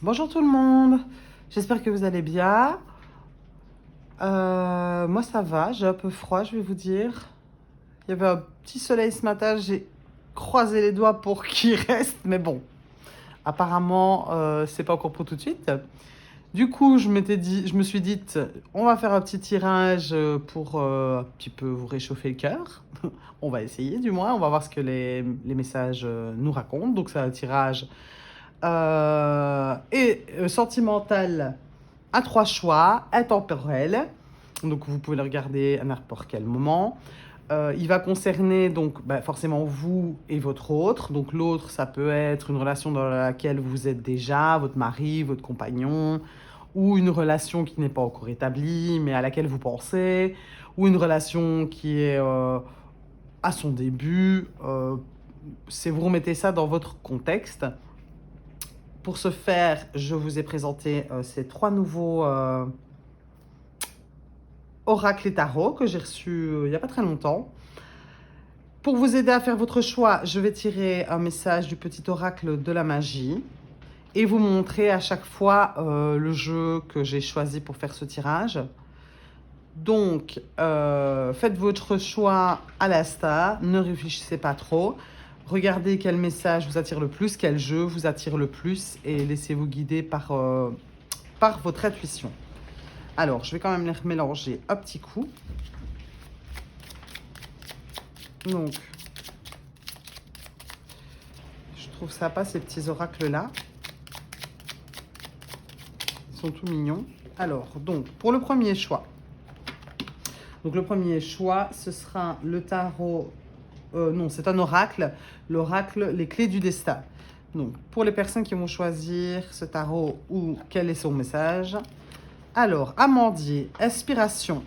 Bonjour tout le monde, j'espère que vous allez bien. Moi ça va, j'ai un peu froid, je vais vous dire. Il y avait un petit soleil ce matin, j'ai croisé les doigts pour qu'il reste, mais bon, apparemment c'est pas encore pour tout de suite. Du coup, je me suis dit, on va faire un petit tirage pour un petit peu vous réchauffer le cœur. On va essayer du moins, on va voir ce que les messages nous racontent. Donc c'est un tirage sentimental à 3 choix, intemporel. Donc vous pouvez le regarder à n'importe quel moment. Il va concerner donc forcément vous et votre autre. Donc l'autre, ça peut être une relation dans laquelle vous êtes déjà, votre mari, votre compagnon, ou une relation qui n'est pas encore établie, mais à laquelle vous pensez, ou une relation qui est à son début. C'est vous remettez ça dans votre contexte. Pour ce faire, je vous ai présenté ces 3 nouveaux oracles et tarots que j'ai reçus il n'y a pas très longtemps. Pour vous aider à faire votre choix, je vais tirer un message du petit oracle de la magie et vous montrer à chaque fois le jeu que j'ai choisi pour faire ce tirage. Donc, faites votre choix à l'instar, ne réfléchissez pas trop. Regardez quel message vous attire le plus, quel jeu vous attire le plus et laissez-vous guider par votre intuition. Alors, je vais quand même les remélanger un petit coup. Donc, je trouve sympa ces petits oracles-là. Ils sont tout mignons. Alors, donc, pour le premier choix. Donc, le premier choix, ce sera le tarot... non, c'est un oracle. L'oracle, les clés du destin. Donc, pour les personnes qui vont choisir ce tarot ou quel est son message. Alors, Amandier, inspiration.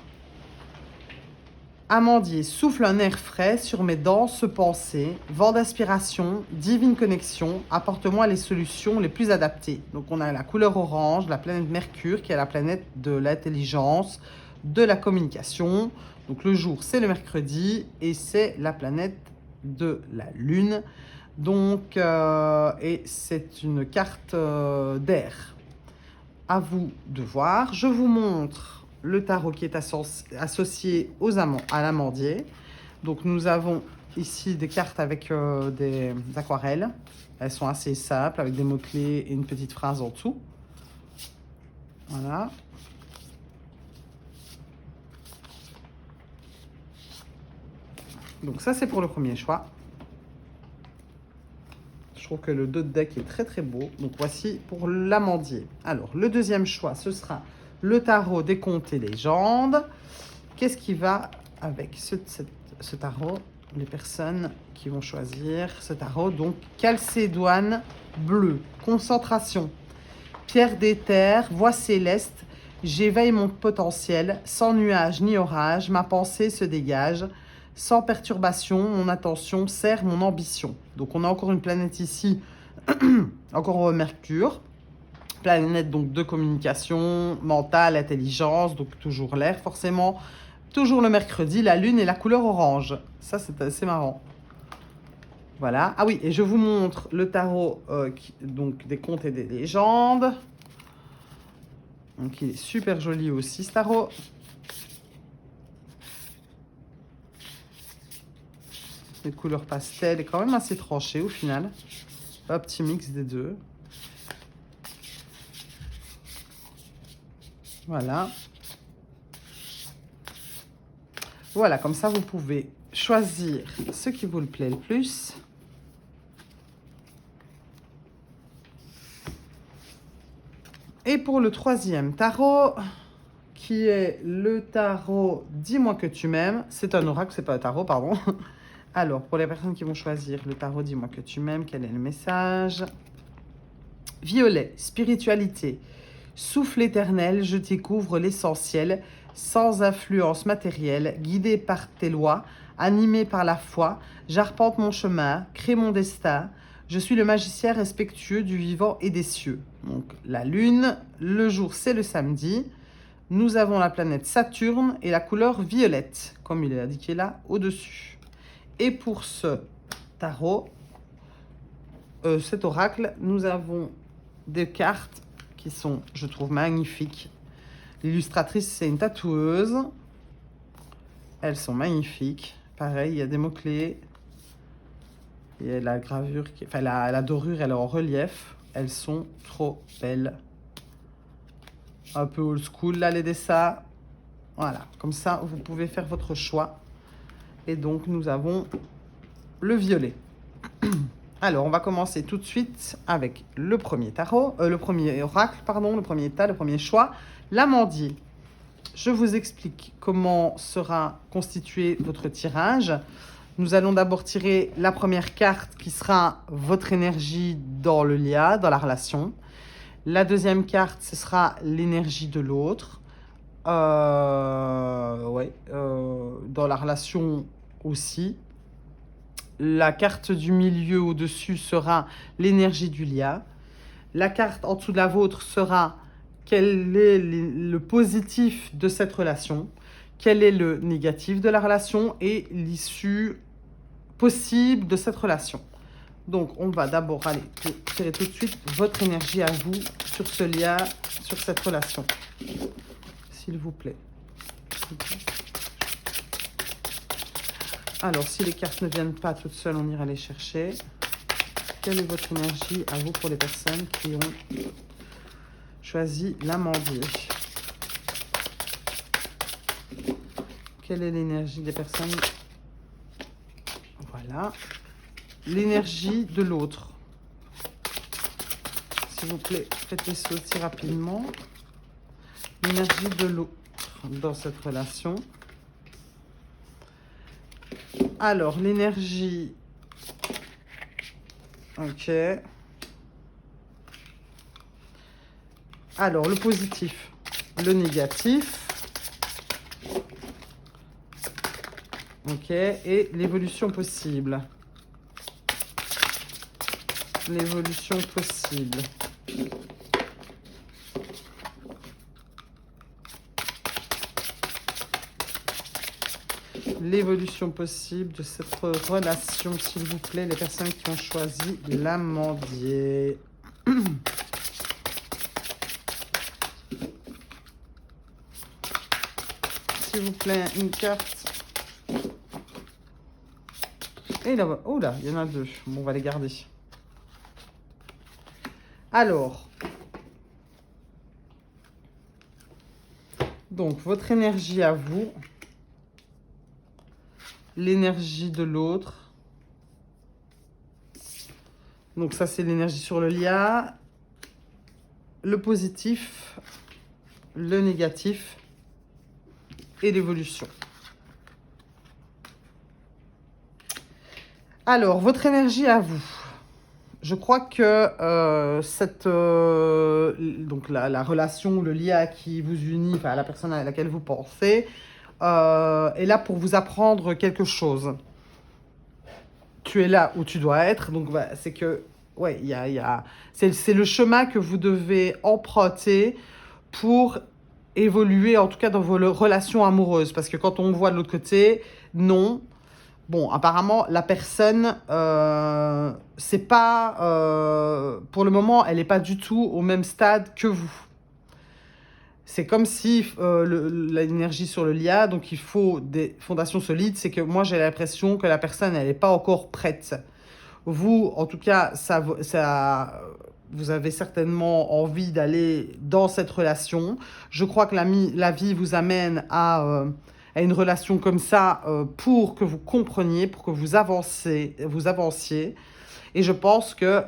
Amandier, souffle un air frais sur mes denses pensées, vent d'inspiration, divine connexion, apporte-moi les solutions les plus adaptées. Donc on a la couleur orange, la planète Mercure qui est la planète de l'intelligence, de la communication. Donc le jour c'est le mercredi et c'est la planète de la lune. Donc et c'est une carte d'air. À vous de voir. Je vous montre le tarot qui est associé à l'amandier. Donc nous avons ici des cartes avec des aquarelles. Elles sont assez simples avec des mots-clés et une petite phrase en dessous. Voilà. Donc ça c'est pour le premier choix. Je trouve que le dos de deck est très très beau. Donc voici pour l'amandier. Alors le deuxième choix, ce sera le tarot des contes et légendes. Qu'est-ce qui va avec ce tarot? Les personnes qui vont choisir ce tarot. Donc calcédoine bleue, concentration, pierre d'éther, voix céleste. J'éveille mon potentiel, sans nuage ni orage, ma pensée se dégage. Sans perturbation, mon attention sert mon ambition. Donc on a encore une planète ici, encore Mercure. Planète donc de communication, mentale, intelligence, donc toujours l'air forcément. Toujours le mercredi, la lune et la couleur orange. Ça c'est assez marrant. Voilà. Ah oui, et je vous montre le tarot donc des contes et des légendes. Donc il est super joli aussi ce tarot. Les couleurs pastel est quand même assez tranché au final. Un petit mix des deux. Voilà. Voilà, comme ça vous pouvez choisir ce qui vous le plaît le plus. Et pour le troisième tarot, qui est le tarot Dis-moi que tu m'aimes. C'est un oracle, c'est pas un tarot, pardon. Alors, pour les personnes qui vont choisir le tarot Dis-moi que tu m'aimes, quel est le message? Violet, spiritualité. Souffle éternel, je découvre l'essentiel, sans influence matérielle, guidé par tes lois, animé par la foi, j'arpente mon chemin, crée mon destin. Je suis le magicien respectueux du vivant et des cieux. Donc la lune, le jour c'est le samedi. Nous avons la planète Saturne et la couleur violette, comme il est indiqué là au-dessus. Et pour ce tarot, cet oracle, nous avons des cartes qui sont, je trouve, magnifiques. L'illustratrice, c'est une tatoueuse. Elles sont magnifiques. Pareil, il y a des mots-clés. Et la gravure, enfin la dorure, elle est en relief. Elles sont trop belles. Un peu old school, là, les dessins. Voilà, comme ça, vous pouvez faire votre choix. Et donc, nous avons le violet. Alors, on va commencer tout de suite avec le premier tarot, le premier oracle, pardon, le premier tas, le premier choix, l'amandier. Je vous explique comment sera constitué votre tirage. Nous allons d'abord tirer la première carte qui sera votre énergie dans le lien, dans la relation. La deuxième carte, ce sera l'énergie de l'autre. Dans la relation aussi. La carte du milieu au-dessus sera l'énergie du lien. La carte en dessous de la vôtre sera quel est le positif de cette relation, quel est le négatif de la relation et l'issue possible de cette relation. Donc, on va d'abord aller tirer tout de suite votre énergie à vous sur ce lien, sur cette relation. S'il vous plaît. Alors, si les cartes ne viennent pas toutes seules, on ira les chercher. Quelle est votre énergie à vous pour les personnes qui ont choisi l'amandier? Quelle est l'énergie des personnes? Voilà. L'énergie de l'autre. S'il vous plaît, faites-les sauter rapidement. L'énergie de l'autre dans cette relation. Alors, l'énergie... Ok. Alors, le positif, le négatif. Ok. Et l'évolution possible. L'évolution possible. L'évolution possible de cette relation, s'il vous plaît, les personnes qui ont choisi l'amandier. S'il vous plaît, une carte. Et là, oh là, il y en a deux. Bon, on va les garder. Alors, donc, votre énergie à vous. L'énergie de l'autre. Donc ça, c'est l'énergie sur le lien. Le positif, le négatif et l'évolution. Alors, votre énergie à vous. Je crois que donc la relation, le lien qui vous unit, enfin la personne à laquelle vous pensez, est là pour vous apprendre quelque chose. Tu es là où tu dois être, donc bah, c'est que, ouais, c'est le chemin que vous devez emprunter pour évoluer, en tout cas dans vos relations amoureuses. Parce que quand on voit de l'autre côté, non. Bon, apparemment, la personne, c'est pas, pour le moment, elle n'est pas du tout au même stade que vous. C'est comme si l'énergie sur le lien, donc il faut des fondations solides. C'est que moi, j'ai l'impression que la personne, elle n'est pas encore prête. Vous, en tout cas, vous avez certainement envie d'aller dans cette relation. Je crois que la vie vous amène à une relation comme ça pour que vous compreniez, pour que vous avanciez. Et je pense que...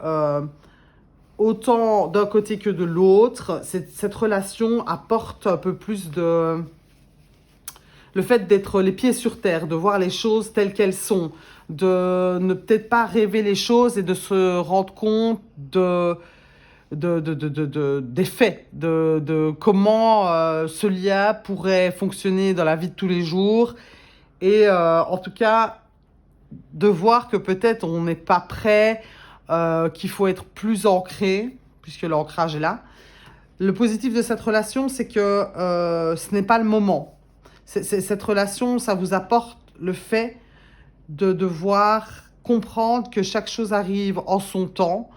autant d'un côté que de l'autre, cette relation apporte un peu plus de... Le fait d'être les pieds sur terre, de voir les choses telles qu'elles sont, de ne peut-être pas rêver les choses et de se rendre compte des faits, de comment ce lien pourrait fonctionner dans la vie de tous les jours. Et en tout cas, de voir que peut-être on n'est pas prêt... qu'il faut être plus ancré, puisque l'ancrage est là. Le positif de cette relation, c'est que ce n'est pas le moment. Cette relation, ça vous apporte le fait de devoir comprendre que chaque chose arrive en son temps,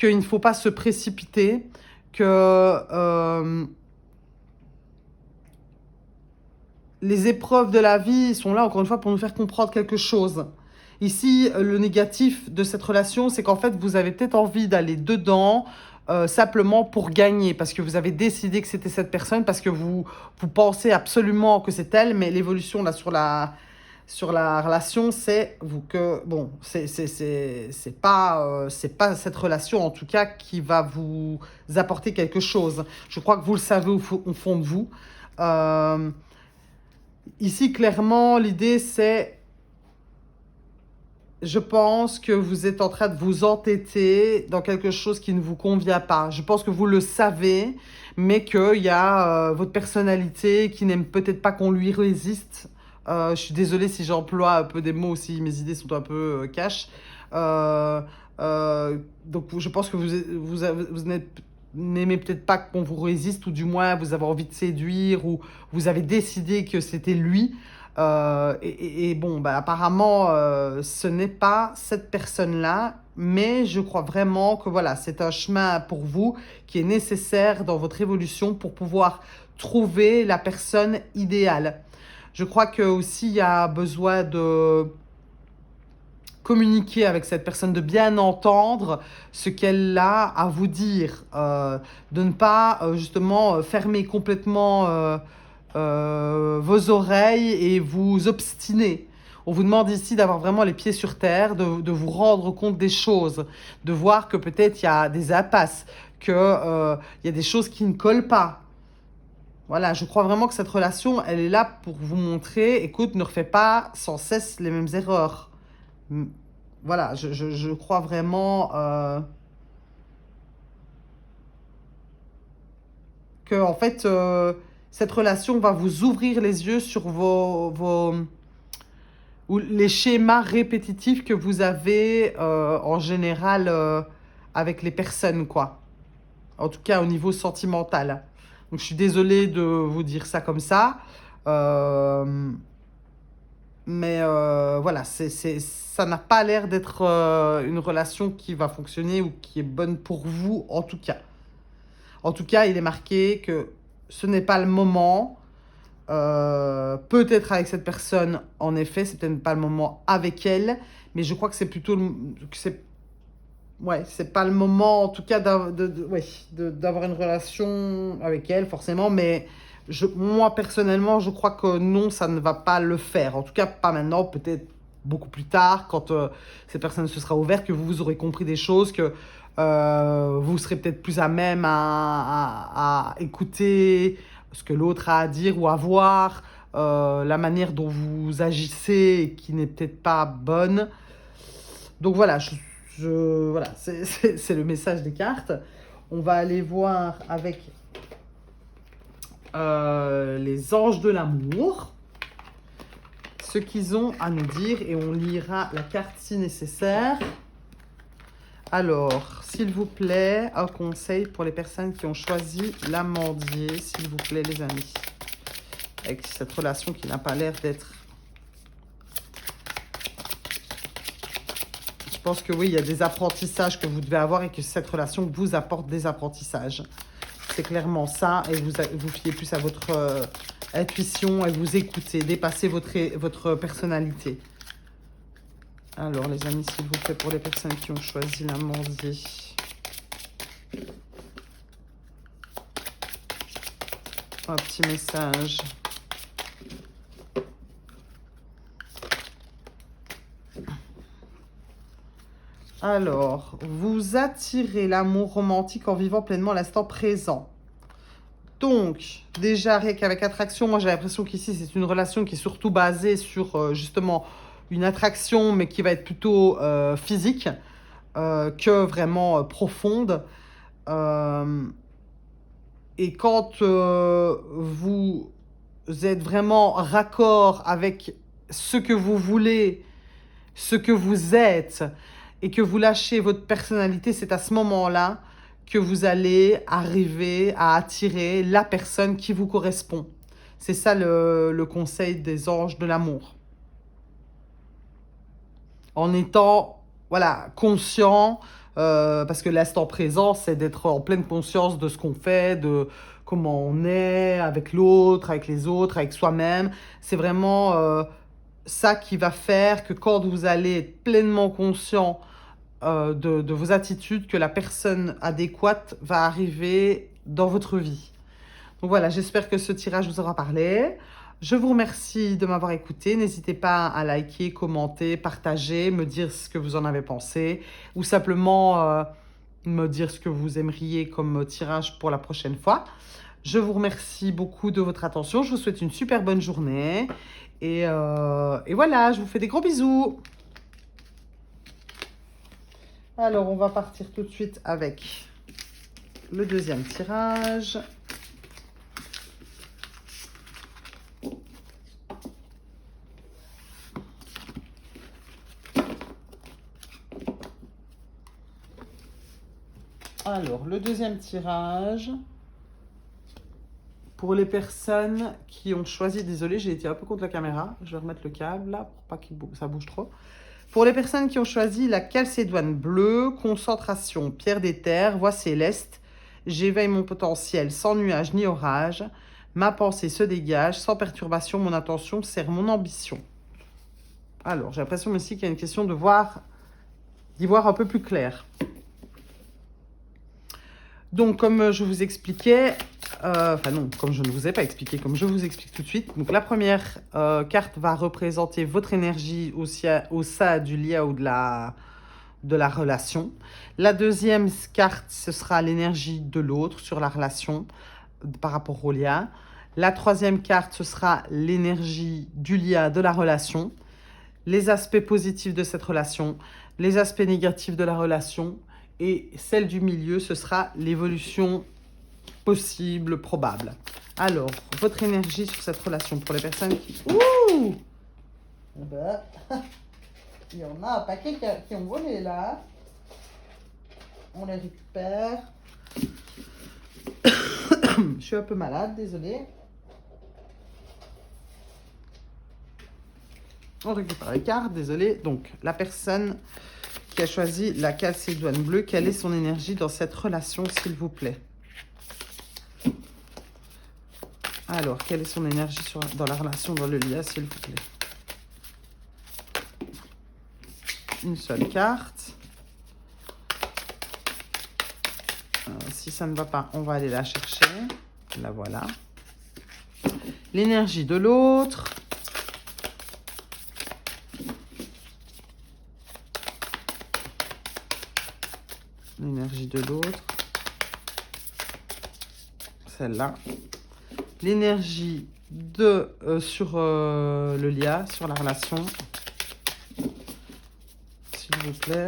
qu'il ne faut pas se précipiter, que les épreuves de la vie sont là, encore une fois, pour nous faire comprendre quelque chose. Ici, le négatif de cette relation, c'est qu'en fait, vous avez peut-être envie d'aller dedans simplement pour gagner, parce que vous avez décidé que c'était cette personne, parce que vous pensez absolument que c'est elle, mais l'évolution là sur la relation, c'est que, bon, c'est pas cette relation, en tout cas, qui va vous apporter quelque chose. Je crois que vous le savez au fond de vous. Ici, clairement, l'idée, c'est... Je pense que vous êtes en train de vous entêter dans quelque chose qui ne vous convient pas. Je pense que vous le savez, mais qu'il y a votre personnalité qui n'aime peut-être pas qu'on lui résiste. Je suis désolée si j'emploie un peu des mots aussi, mes idées sont un peu cash. Donc je pense que n'aimez peut-être pas qu'on vous résiste, ou du moins vous avez envie de séduire, ou vous avez décidé que c'était lui. Et bon, bah, apparemment, ce n'est pas cette personne-là, mais je crois vraiment que voilà, c'est un chemin pour vous qui est nécessaire dans votre évolution pour pouvoir trouver la personne idéale. Je crois que aussi il y a besoin de communiquer avec cette personne, de bien entendre ce qu'elle a à vous dire, de ne pas justement fermer complètement vos oreilles et vous obstiner. On vous demande ici d'avoir vraiment les pieds sur terre, de vous rendre compte des choses, de voir que peut-être il y a des impasses, qu'il y a des choses qui ne collent pas. Voilà, je crois vraiment que cette relation, elle est là pour vous montrer, écoute, ne refais pas sans cesse les mêmes erreurs. Voilà, je crois vraiment que, en fait, cette relation va vous ouvrir les yeux sur ou les schémas répétitifs que vous avez en général avec les personnes, quoi. En tout cas, au niveau sentimental. Donc, je suis désolée de vous dire ça comme ça. Mais voilà, ça n'a pas l'air d'être une relation qui va fonctionner ou qui est bonne pour vous, en tout cas. En tout cas, il est marqué que ce n'est pas le moment. Peut-être avec cette personne, en effet, c'est peut-être pas le moment avec elle, mais je crois que c'est plutôt... Ouais, c'est pas le moment, en tout cas, d'avoir une relation avec elle, forcément, mais moi, personnellement, je crois que non, ça ne va pas le faire. En tout cas, pas maintenant, peut-être beaucoup plus tard, quand cette personne se sera ouverte, que vous aurez compris des choses, que vous serez peut-être plus à même à écouter ce que l'autre a à dire ou à voir, la manière dont vous agissez qui n'est peut-être pas bonne. Donc voilà, voilà, c'est le message des cartes. On va aller voir avec les anges de l'amour ce qu'ils ont à nous dire, et on lira la carte si nécessaire. Alors, s'il vous plaît, un conseil pour les personnes qui ont choisi l'amandier, s'il vous plaît, les amis. Avec cette relation qui n'a pas l'air d'être... Je pense que oui, il y a des apprentissages que vous devez avoir et que cette relation vous apporte des apprentissages. C'est clairement ça, et vous fiez plus à votre intuition et vous écoutez, dépassez votre personnalité. Alors, les amis, s'il vous plaît, pour les personnes qui ont choisi l'amandier. Un petit message. Alors, vous attirez l'amour romantique en vivant pleinement l'instant présent. Donc, déjà, rien qu'avec attraction, moi j'ai l'impression qu'ici, c'est une relation qui est surtout basée sur justement une attraction, mais qui va être plutôt physique que vraiment profonde. Et quand vous êtes vraiment raccord avec ce que vous voulez, ce que vous êtes, et que vous lâchez votre personnalité, c'est à ce moment-là que vous allez arriver à attirer la personne qui vous correspond. C'est ça le conseil des anges de l'amour. En étant voilà, conscient Parce que l'instant présent, c'est d'être en pleine conscience de ce qu'on fait, de comment on est avec l'autre, avec les autres, avec soi-même. C'est vraiment ça qui va faire que quand vous allez être pleinement conscient de vos attitudes, que la personne adéquate va arriver dans votre vie. Donc voilà, j'espère que ce tirage vous aura parlé. Je vous remercie de m'avoir écouté. N'hésitez pas à liker, commenter, partager, me dire ce que vous en avez pensé ou simplement me dire ce que vous aimeriez comme tirage pour la prochaine fois. Je vous remercie beaucoup de votre attention. Je vous souhaite une super bonne journée. Et voilà, je vous fais des gros bisous. Alors, on va partir tout de suite avec le deuxième tirage. Alors, le deuxième tirage, pour les personnes qui ont choisi, désolé, j'ai été un peu contre la caméra, je vais remettre le câble là pour pas que ça bouge trop. Pour les personnes qui ont choisi la calcédoine bleue, concentration, pierre d'éther, voie céleste, j'éveille mon potentiel sans nuage ni orage, ma pensée se dégage, sans perturbation, mon attention sert mon ambition. Alors, j'ai l'impression aussi qu'il y a une question d'y voir un peu plus clair. Donc, comme je vous expliquais, enfin non, comme je ne vous ai pas expliqué, comme je vous explique tout de suite. Donc, la première carte va représenter votre énergie au sein du lien ou de la relation. La deuxième carte, ce sera l'énergie de l'autre sur la relation par rapport au lien. La troisième carte, ce sera l'énergie du lien, de la relation. Les aspects positifs de cette relation, les aspects négatifs de la relation. Et celle du milieu, ce sera l'évolution possible, probable. Alors, votre énergie sur cette relation pour les personnes qui... Ouh! Il y en a un paquet qui ont volé là. On les récupère. Je suis un peu malade, désolée. On récupère les cartes, désolée. Donc, la personne qui a choisi la calcédoine bleue, quelle est son énergie dans cette relation, s'il vous plaît? Alors, quelle est son énergie dans la relation, dans le lien, s'il vous plaît? Une seule carte. Si ça ne va pas, on va aller la chercher. La voilà. L'énergie de l'autre. L'énergie de l'autre. Celle-là. L'énergie sur le lien, sur la relation. S'il vous plaît.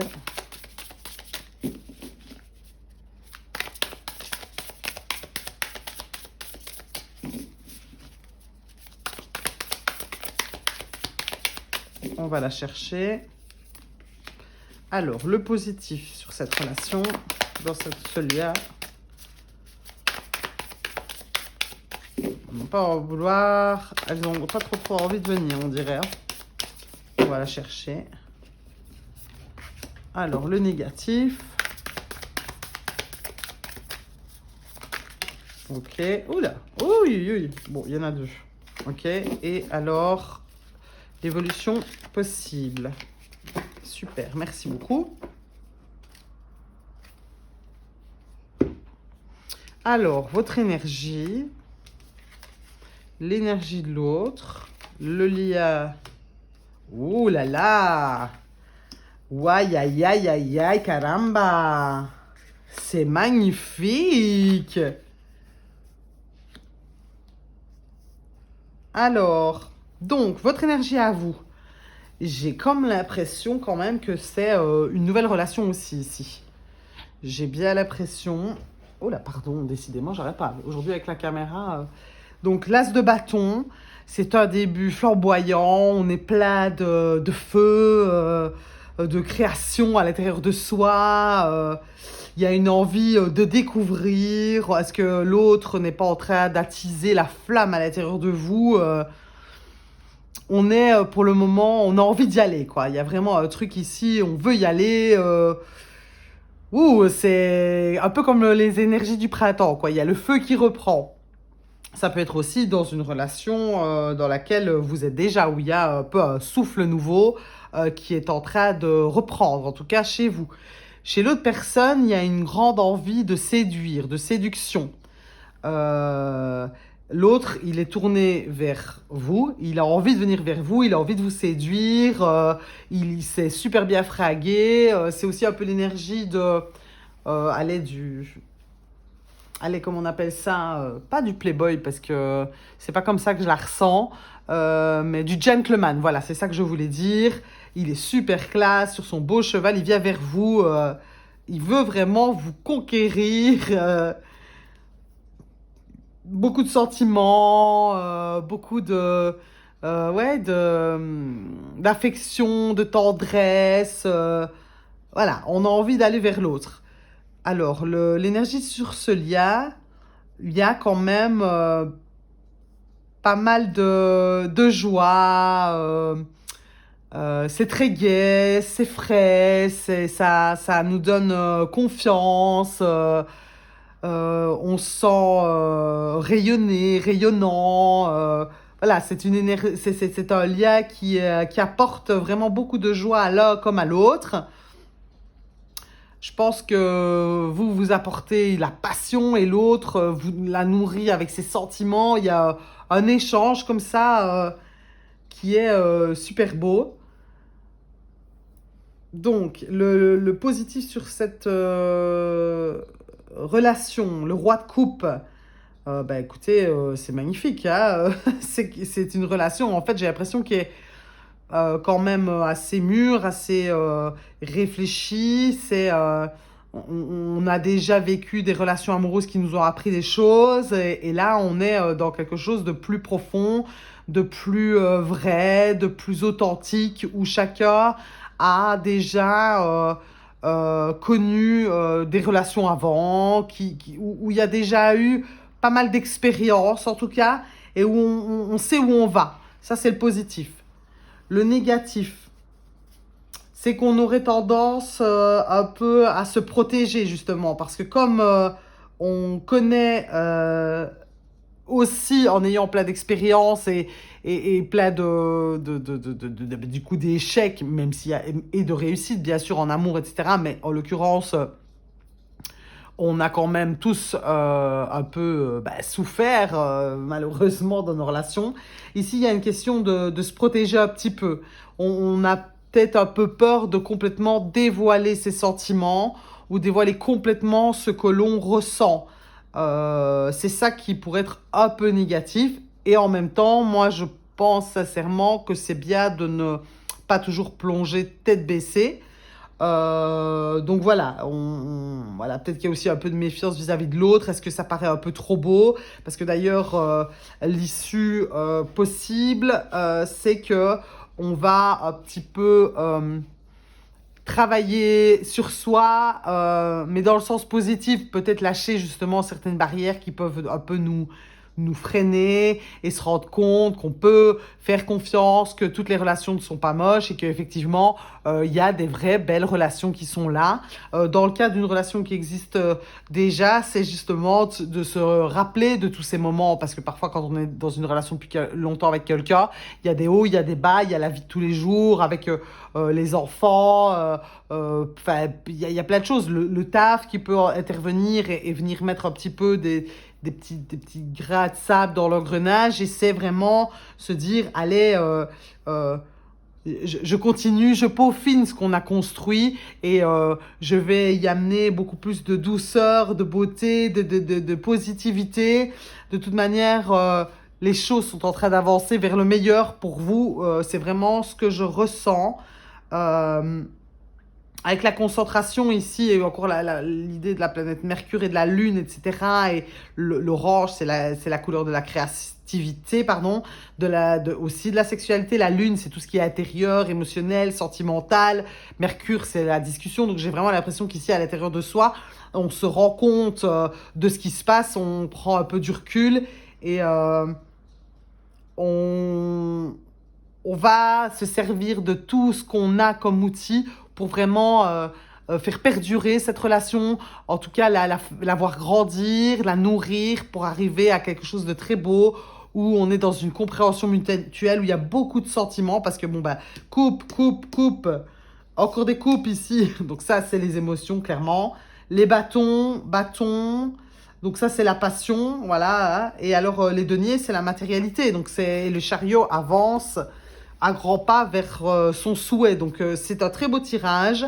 On va la chercher. Alors, le positif sur cette relation, dans ce lien. On n'a pas à vouloir. Elles n'ont pas trop envie de venir, on dirait. On va la chercher. Alors, le négatif. Ok. Oula. Oui. Bon, il y en a deux. Ok. Et alors, l'évolution possible. Super, merci beaucoup. Alors, votre énergie, l'énergie de l'autre, le lien. Ouh là là! Aïe, aïe, aïe, aïe, aïe, caramba! C'est magnifique! Alors, donc, votre énergie à vous. J'ai comme l'impression quand même que c'est une nouvelle relation aussi ici. J'ai bien l'impression... Oh là, pardon, décidément, j'arrête pas. Aujourd'hui, avec la caméra... Donc, l'as de bâton, c'est un début flamboyant. On est plein de feu, de création à l'intérieur de soi. Il y a une envie de découvrir. Est-ce que l'autre n'est pas en train d'attiser la flamme à l'intérieur de vous on est, pour le moment, on a envie d'y aller, quoi. Il y a vraiment un truc ici, on veut y aller. ouh, c'est un peu comme les énergies du printemps, quoi. Il y a le feu qui reprend. Ça peut être aussi dans une relation dans laquelle vous êtes déjà, où il y a un peu un souffle nouveau qui est en train de reprendre, en tout cas chez vous. Chez l'autre personne, il y a une grande envie de séduire, de séduction. Euh, L'autre, il est tourné vers vous, il a envie de venir vers vous, il a envie de vous séduire, il s'est super bien fragué. C'est aussi un peu l'énergie de... aller du... Allez, comment on appelle ça? Pas du playboy, parce que c'est pas comme ça que je la ressens, mais du gentleman. Voilà, c'est ça que je voulais dire. Il est super classe sur son beau cheval, il vient vers vous, il veut vraiment vous conquérir. Beaucoup de sentiments, beaucoup de, ouais, d'affection, de tendresse. Voilà, on a envie d'aller vers l'autre. Alors, l'énergie sur ce lien, il y a quand même pas mal de joie. C'est très gai, c'est frais, ça nous donne confiance. On se sent rayonné, rayonnant. Voilà, c'est un lien qui apporte vraiment beaucoup de joie à l'un comme à l'autre. Je pense que vous, vous apportez la passion et l'autre, vous la nourrit avec ses sentiments. Il y a un échange comme ça qui est super beau. Donc, le positif sur cette relation, le roi de coupe, bah écoutez, c'est magnifique, hein. C'est une relation, en fait, j'ai l'impression qu'elle est quand même assez mûre, assez réfléchie. On a déjà vécu des relations amoureuses qui nous ont appris des choses, et là, on est dans quelque chose de plus profond, de plus vrai, de plus authentique, où chacun a déjà connu des relations avant, où il y a déjà eu pas mal d'expériences en tout cas, et où on sait où on va. Ça, c'est le positif. Le négatif, c'est qu'on aurait tendance un peu à se protéger justement, parce que comme on connaît aussi en ayant plein d'expériences et plein du coup d'échecs, même s'il y a et de réussites bien sûr en amour, etc. Mais en l'occurrence, on a quand même tous un peu souffert malheureusement dans nos relations. Ici, il y a une question de se protéger un petit peu. On a peut-être un peu peur de complètement dévoiler ses sentiments ou dévoiler complètement ce que l'on ressent. C'est ça qui pourrait être un peu négatif. Et en même temps, moi, je pense sincèrement que c'est bien de ne pas toujours plonger tête baissée. Donc voilà, voilà, peut-être qu'il y a aussi un peu de méfiance vis-à-vis de l'autre. Est-ce que ça paraît un peu trop beau? Parce que d'ailleurs, l'issue possible, c'est que on va un petit peu travailler sur soi, mais dans le sens positif, peut-être lâcher justement certaines barrières qui peuvent un peu nous freiner et se rendre compte qu'on peut faire confiance, que toutes les relations ne sont pas moches et qu'effectivement, il y a des vraies belles relations qui sont là. Dans le cas d'une relation qui existe déjà, c'est justement de se rappeler de tous ces moments, parce que parfois quand on est dans une relation depuis longtemps avec quelqu'un, il y a des hauts, il y a des bas, il y a la vie de tous les jours avec les enfants, il y a plein de choses, le taf qui peut intervenir et venir mettre un petit peu des petits grains de sable dans l'engrenage, et c'est vraiment se dire, allez, je continue, je peaufine ce qu'on a construit, et je vais y amener beaucoup plus de douceur, de beauté, de positivité. De toute manière, les choses sont en train d'avancer vers le meilleur pour vous. C'est vraiment ce que je ressens. Euh, Avec la concentration ici, et encore l'idée de la planète Mercure et de la Lune, etc. Et l'orange, c'est la couleur de la créativité, pardon, aussi de la sexualité. La Lune, c'est tout ce qui est intérieur, émotionnel, sentimental. Mercure, c'est la discussion. Donc j'ai vraiment l'impression qu'ici, à l'intérieur de soi, on se rend compte de ce qui se passe, on prend un peu du recul, et on, on va se servir de tout ce qu'on a comme outil pour vraiment faire perdurer cette relation, en tout cas la voir grandir, la nourrir pour arriver à quelque chose de très beau, où on est dans une compréhension mutuelle, où il y a beaucoup de sentiments, parce que bon, bah, coupe, encore des coupes ici, donc ça, c'est les émotions, clairement. Les bâtons, donc ça, c'est la passion, voilà. Hein. Et alors, les deniers, c'est la matérialité, donc c'est le chariot avance à grands pas vers son souhait. Donc, c'est un très beau tirage.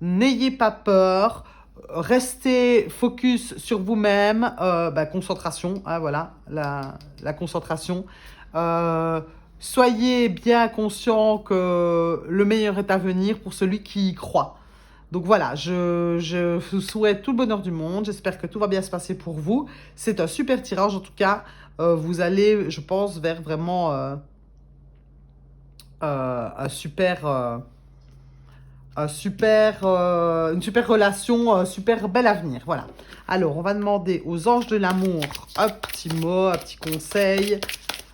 N'ayez pas peur. Restez focus sur vous-même. Concentration, hein, voilà, la concentration. Soyez bien conscient que le meilleur est à venir pour celui qui y croit. Donc voilà, je vous souhaite tout le bonheur du monde. J'espère que tout va bien se passer pour vous. C'est un super tirage en tout cas. Vous allez, je pense, vers vraiment un super... une super relation, un super bel avenir. Voilà. Alors, on va demander aux anges de l'amour un petit mot, un petit conseil,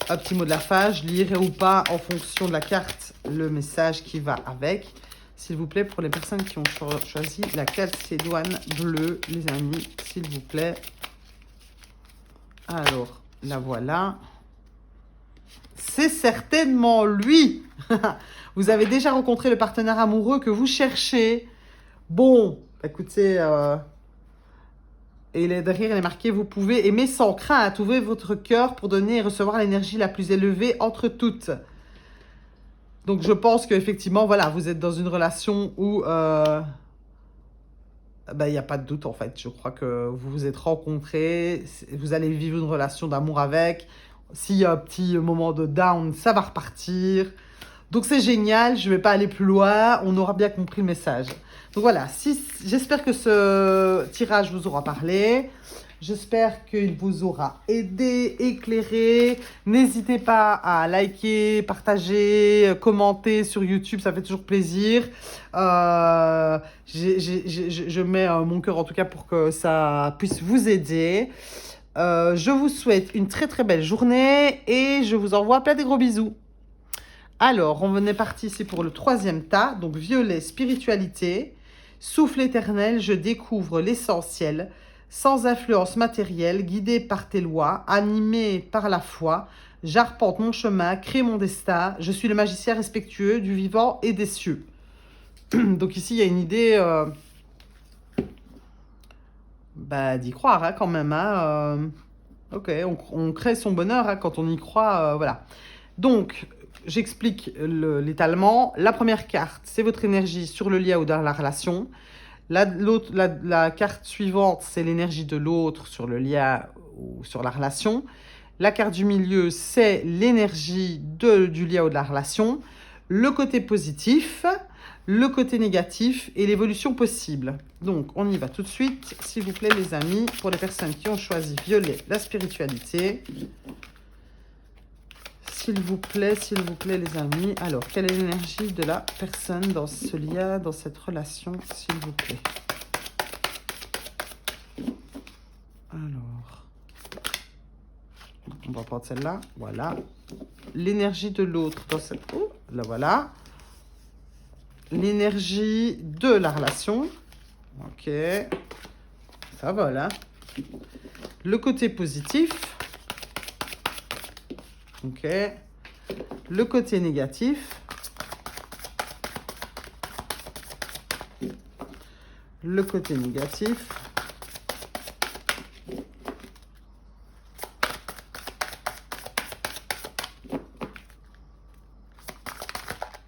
un petit mot de la fin. Je lirai ou pas en fonction de la carte le message qui va avec. S'il vous plaît, pour les personnes qui ont choisi la calcédoine bleue, les amis, s'il vous plaît. Alors, la voilà. C'est certainement lui. Vous avez déjà rencontré le partenaire amoureux que vous cherchez. Bon, écoutez, et derrière, il est marqué, vous pouvez aimer sans crainte, ouvrez votre cœur pour donner et recevoir l'énergie la plus élevée entre toutes. Donc, je pense qu'effectivement, voilà, vous êtes dans une relation où il n'y a pas de doute, en fait. Je crois que vous vous êtes rencontrés, vous allez vivre une relation d'amour avec. S'il y a un petit moment de down, ça va repartir. Donc c'est génial, je ne vais pas aller plus loin, on aura bien compris le message. Donc voilà, j'espère que ce tirage vous aura parlé. J'espère qu'il vous aura aidé, éclairé. N'hésitez pas à liker, partager, commenter sur YouTube, ça fait toujours plaisir. Je mets mon cœur en tout cas pour que ça puisse vous aider. Je vous souhaite une très très belle journée et je vous envoie plein de gros bisous. Alors, on est parti ici pour le troisième tas. Donc, violet, spiritualité. Souffle éternel, je découvre l'essentiel. Sans influence matérielle, guidé par tes lois, animé par la foi. J'arpente mon chemin, crée mon destin. Je suis le magicien respectueux du vivant et des cieux. Donc ici, il y a une idée d'y croire hein, quand même. Hein, ok, on crée son bonheur hein, quand on y croit. Voilà. Donc... J'explique l'étalement. La première carte, c'est votre énergie sur le lien ou dans la relation. La carte suivante, c'est l'énergie de l'autre sur le lien ou sur la relation. La carte du milieu, c'est l'énergie du lien ou de la relation. Le côté positif, le côté négatif et l'évolution possible. Donc, on y va tout de suite, s'il vous plaît, les amis, pour les personnes qui ont choisi violet, la spiritualité. S'il vous plaît, les amis. Alors, quelle est l'énergie de la personne dans ce lien, dans cette relation, s'il vous plaît? Alors, on va prendre celle-là. Voilà. L'énergie de l'autre dans cette... Oh, là, voilà. L'énergie de la relation. Ok. Ça vole, hein. Le côté positif. Ok. Le côté négatif. Le côté négatif.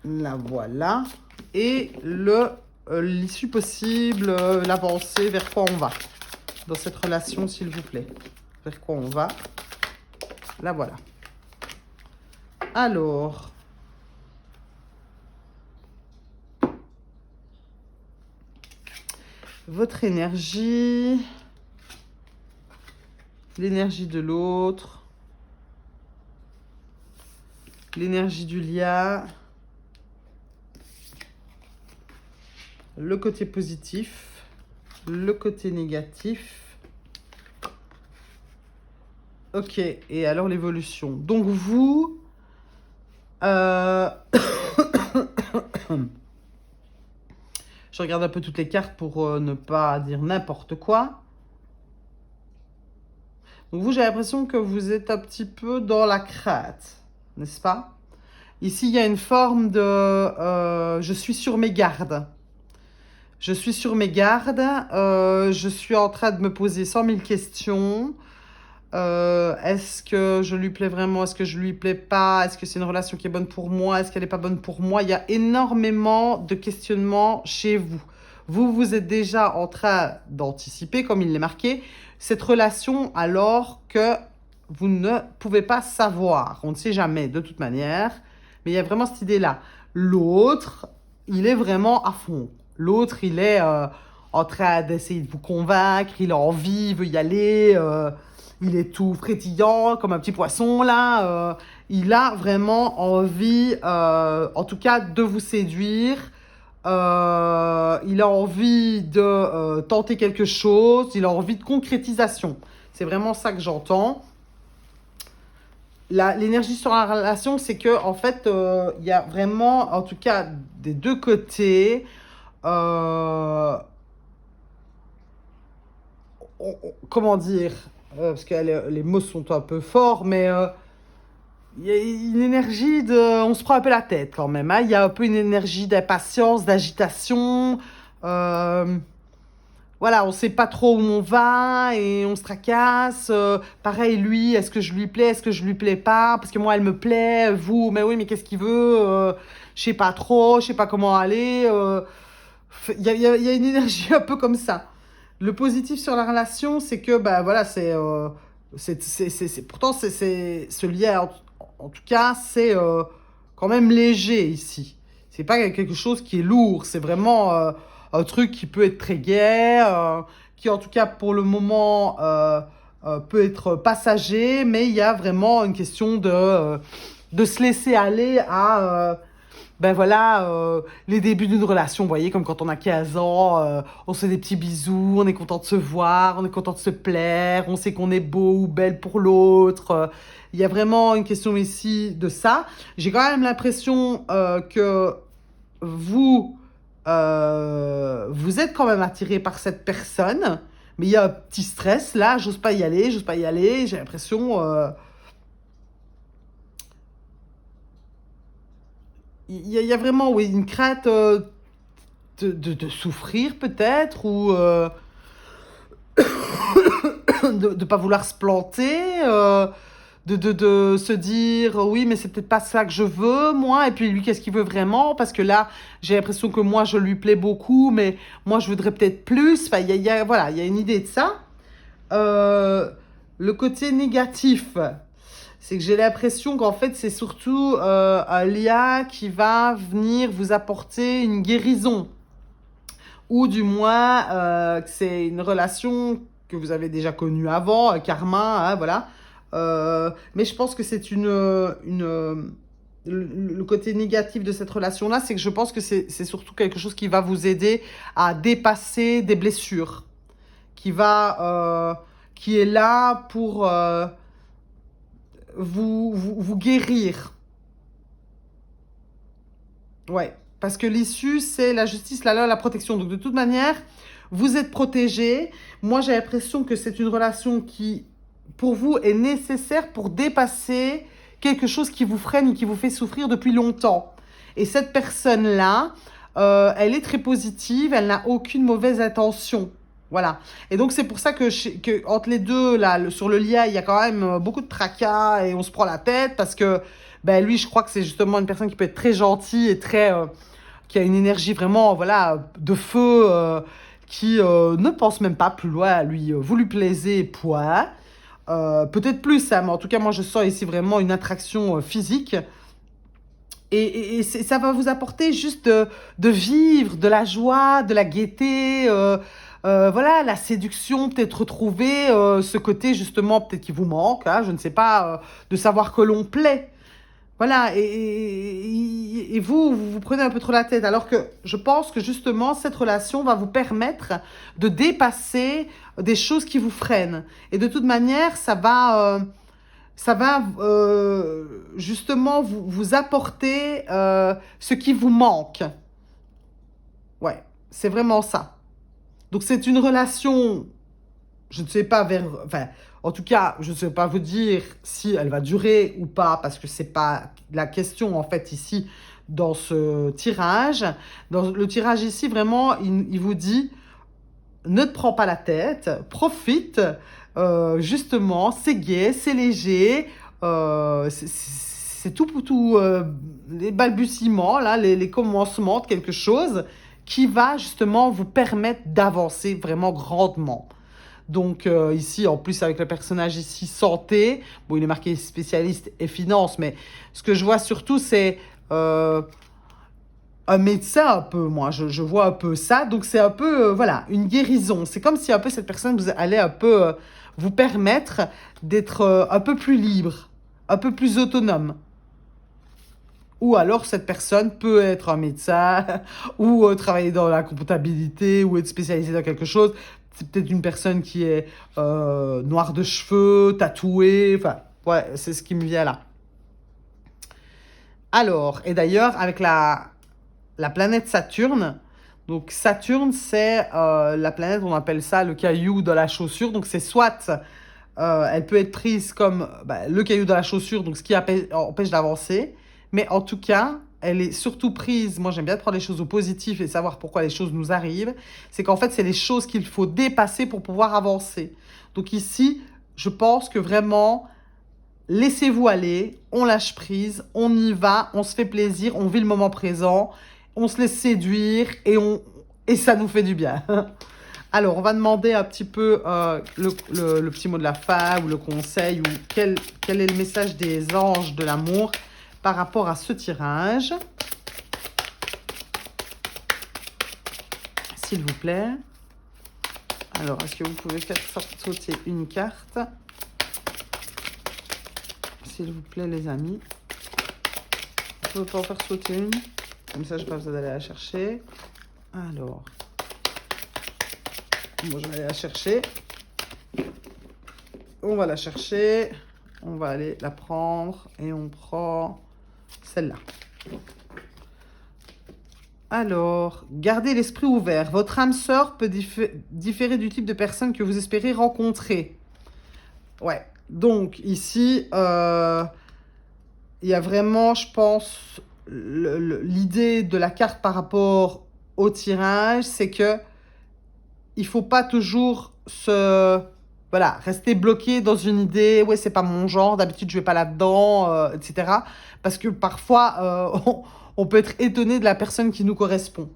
La voilà. Et l'issue possible, l'avancée, vers quoi on va dans cette relation, s'il vous plaît. Vers quoi on va. La voilà. Alors, votre énergie, l'énergie de l'autre, l'énergie du lien, le côté positif, le côté négatif. Ok, et alors l'évolution. Donc vous... Je regarde un peu toutes les cartes pour ne pas dire n'importe quoi. Donc vous, j'ai l'impression que vous êtes un petit peu dans la crainte, n'est-ce pas? Ici, il y a une forme de je suis sur mes gardes. Je suis sur mes gardes. Je suis en train de me poser 100 000 questions. Est-ce que je lui plais vraiment? Est-ce que je lui plais pas? Est-ce que c'est une relation qui est bonne pour moi? Est-ce qu'elle n'est pas bonne pour moi? Il y a énormément de questionnements chez vous. Vous êtes déjà en train d'anticiper, comme il l'est marqué, cette relation alors que vous ne pouvez pas savoir. On ne sait jamais de toute manière, mais il y a vraiment cette idée-là. L'autre, il est vraiment à fond. L'autre, il est en train d'essayer de vous convaincre, il a envie, il veut y aller, il est tout frétillant comme un petit poisson là. Il a vraiment envie, en tout cas, de vous séduire. Il a envie de tenter quelque chose, il a envie de concrétisation. C'est vraiment ça que j'entends. L'énergie sur la relation, c'est que en fait, il y a vraiment, en tout cas, des deux côtés, comment dire, parce que les mots sont un peu forts, mais il y a une énergie de... On se prend un peu la tête quand même. Hein. Il y a un peu une énergie d'impatience, d'agitation. Voilà, on ne sait pas trop où on va et on se tracasse. Pareil, lui, est-ce que je lui plais, est-ce que je lui plais pas? Parce que moi, elle me plaît. Vous, mais oui, mais qu'est-ce qu'il veut? Je sais pas trop, je sais pas comment aller. Il y a une énergie un peu comme ça. Le positif sur la relation, c'est que, bah voilà, pourtant, ce lien, en tout cas, c'est quand même léger ici. C'est pas quelque chose qui est lourd, c'est vraiment un truc qui peut être très gai, qui en tout cas pour le moment peut être passager, mais il y a vraiment une question de se laisser aller à ben voilà, les débuts d'une relation, vous voyez, comme quand on a 15 ans, on se fait des petits bisous, on est content de se voir, on est content de se plaire, on sait qu'on est beau ou belle pour l'autre. Il y a vraiment une question ici de ça. J'ai quand même l'impression que vous êtes quand même attiré par cette personne, mais il y a un petit stress là, j'ose pas y aller, j'ai l'impression... il y a vraiment, oui, une crainte de souffrir peut-être, ou de ne pas vouloir se planter, de se dire, oui, mais c'est peut-être pas ça que je veux, moi, et puis lui, qu'est-ce qu'il veut vraiment? Parce que là, j'ai l'impression que moi, je lui plais beaucoup, mais moi, je voudrais peut-être plus. Enfin, voilà, il y a une idée de ça. Le côté négatif, c'est que j'ai l'impression qu'en fait, c'est surtout un lien qui va venir vous apporter une guérison. Ou du moins, que c'est une relation que vous avez déjà connue avant, karma, hein, voilà. Mais je pense que c'est le côté négatif de cette relation-là, c'est que je pense que c'est surtout quelque chose qui va vous aider à dépasser des blessures, qui est là pour vous guérir. Ouais, parce que l'issue, c'est la justice, la loi, la protection. Donc, de toute manière, vous êtes protégé. Moi, j'ai l'impression que c'est une relation qui, pour vous, est nécessaire pour dépasser quelque chose qui vous freine et qui vous fait souffrir depuis longtemps. Et cette personne-là, elle est très positive, elle n'a aucune mauvaise intention. Voilà. Et donc, c'est pour ça que entre les deux, là, sur le lien, il y a quand même beaucoup de tracas et on se prend la tête parce que ben, lui, je crois que c'est justement une personne qui peut être très gentille et qui a une énergie vraiment, voilà, de feu, qui ne pense même pas plus loin. Lui, vous lui plaisez, point. Peut-être plus, hein, mais en tout cas, moi, je sens ici vraiment une attraction physique. Et ça va vous apporter juste de vivre, de la joie, de la gaieté, voilà, la séduction, peut-être retrouver ce côté justement, peut-être qui vous manque, hein, je ne sais pas, de savoir que l'on plaît. Voilà, et vous prenez un peu trop la tête, alors que je pense que justement, cette relation va vous permettre de dépasser des choses qui vous freinent. Et de toute manière, ça va justement vous apporter ce qui vous manque. Ouais. c'est vraiment ça. Donc, c'est une relation, je ne sais pas enfin, en tout cas, je ne sais pas vous dire si elle va durer ou pas, parce que c'est pas la question, en fait, ici, dans ce tirage. Dans le tirage ici, vraiment, il vous dit, ne te prends pas la tête, profite, justement, c'est gai, c'est léger, c'est tout pour tout, les balbutiements, là, les commencements de quelque chose qui va justement vous permettre d'avancer vraiment grandement. Donc ici, en plus avec le personnage ici, santé, bon il est marqué spécialiste et finance, mais ce que je vois surtout c'est un médecin un peu, moi je vois un peu ça, donc c'est un peu, voilà, une guérison. C'est comme si un peu cette personne vous allait un peu vous permettre d'être un peu plus libre, un peu plus autonome. Ou alors cette personne peut être un médecin ou travailler dans la comptabilité ou être spécialisée dans quelque chose. C'est peut-être une personne qui est noire de cheveux, tatouée. Enfin, ouais, c'est ce qui me vient là. Alors, et d'ailleurs, avec la planète Saturne, donc Saturne, c'est la planète, on appelle ça le caillou dans la chaussure. Donc c'est soit elle peut être prise comme le caillou dans la chaussure, donc ce qui empêche d'avancer. Mais en tout cas, elle est surtout prise, moi j'aime bien prendre les choses au positif et savoir pourquoi les choses nous arrivent. C'est qu'en fait, c'est les choses qu'il faut dépasser pour pouvoir avancer. Donc ici, je pense que vraiment, laissez-vous aller, on lâche prise, on y va, on se fait plaisir, on vit le moment présent, on se laisse séduire et ça nous fait du bien. Alors, on va demander un petit peu le petit mot de la fin ou le conseil ou quel est le message des anges de l'amour par rapport à ce tirage. S'il vous plaît. Alors, est-ce que vous pouvez faire sauter une carte? S'il vous plaît, les amis. Je ne peux pas en faire sauter une. Comme ça, je n'ai pas besoin d'aller la chercher. Alors... Bon, je vais aller la chercher. On va la chercher. On va aller la prendre. Et on prend celle-là. Alors, gardez l'esprit ouvert. Votre âme sœur peut différer du type de personne que vous espérez rencontrer. Ouais. Donc, ici, il y a vraiment, je pense, l'idée de la carte par rapport au tirage, c'est que il faut pas toujours rester bloqué dans une idée, ouais, c'est pas mon genre, d'habitude je vais pas là-dedans, etc. Parce que parfois, on peut être étonné de la personne qui nous correspond.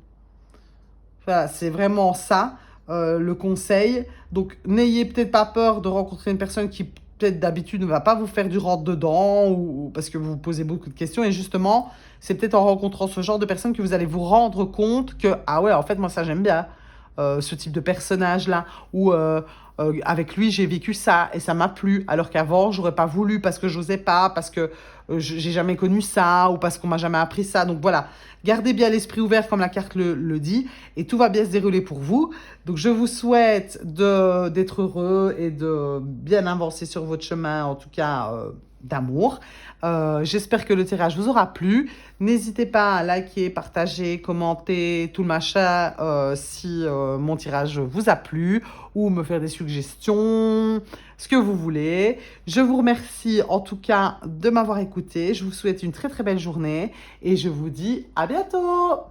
Voilà, c'est vraiment ça, le conseil. Donc, n'ayez peut-être pas peur de rencontrer une personne qui, peut-être d'habitude, ne va pas vous faire du rentre-dedans, ou parce que vous vous posez beaucoup de questions. Et justement, c'est peut-être en rencontrant ce genre de personne que vous allez vous rendre compte que, ah ouais, en fait, moi, ça, j'aime bien. Ce type de personnage-là, où avec lui, j'ai vécu ça et ça m'a plu, alors qu'avant, j'aurais pas voulu parce que j'osais pas, parce que j'ai jamais connu ça, ou parce qu'on m'a jamais appris ça. Donc voilà, gardez bien l'esprit ouvert comme la carte le dit, et tout va bien se dérouler pour vous. Donc je vous souhaite d'être heureux et de bien avancer sur votre chemin, en tout cas d'amour. J'espère que le tirage vous aura plu. N'hésitez pas à liker, partager, commenter, tout le machin si mon tirage vous a plu, ou me faire des suggestions, ce que vous voulez. Je vous remercie en tout cas de m'avoir écouté. Je vous souhaite une très très belle journée et je vous dis à bientôt.